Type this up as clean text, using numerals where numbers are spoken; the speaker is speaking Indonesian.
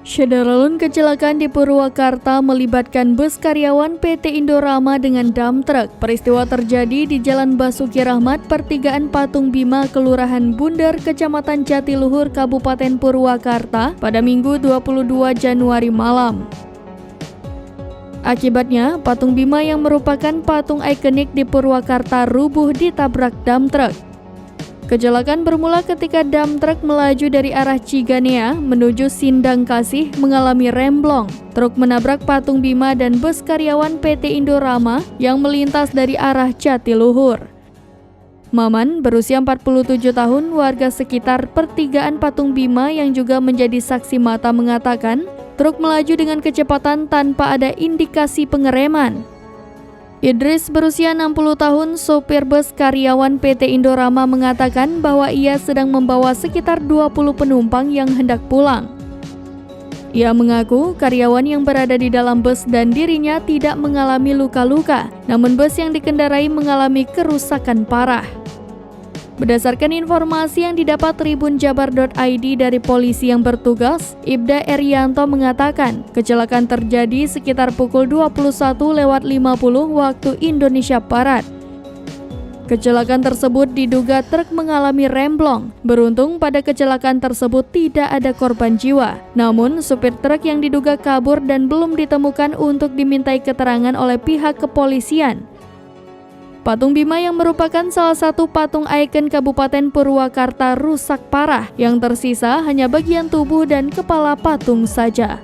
Syederalun kecelakaan di Purwakarta melibatkan bus karyawan PT Indorama dengan dam truk. Peristiwa terjadi di Jalan Basuki Rahmat, pertigaan Patung Bima, Kelurahan Bundar, Kecamatan Jatiluhur, Kabupaten Purwakarta pada Minggu 22 Januari malam. Akibatnya, Patung Bima yang merupakan patung ikonik di Purwakarta rubuh ditabrak dam truk. Kecelakaan bermula ketika dam truk melaju dari arah Ciganea menuju Sindang Kasih mengalami remblong. Truk menabrak Patung Bima dan bus karyawan PT Indorama yang melintas dari arah Jatiluhur. Maman, berusia 47 tahun, warga sekitar pertigaan Patung Bima yang juga menjadi saksi mata mengatakan, truk melaju dengan kecepatan tanpa ada indikasi pengereman. Idris, berusia 60 tahun, sopir bus karyawan PT Indorama mengatakan bahwa ia sedang membawa sekitar 20 penumpang yang hendak pulang. Ia mengaku karyawan yang berada di dalam bus dan dirinya tidak mengalami luka-luka, namun bus yang dikendarai mengalami kerusakan parah. Berdasarkan informasi yang didapat tribunjabar.id dari polisi yang bertugas, Ibda Erianto mengatakan kecelakaan terjadi sekitar pukul 21.50 waktu Indonesia Barat. Kecelakaan tersebut diduga truk mengalami remblong. Beruntung pada kecelakaan tersebut tidak ada korban jiwa. Namun, supir truk yang diduga kabur dan belum ditemukan untuk dimintai keterangan oleh pihak kepolisian. Patung Bima yang merupakan salah satu patung ikon Kabupaten Purwakarta rusak parah, yang tersisa hanya bagian tubuh dan kepala patung saja.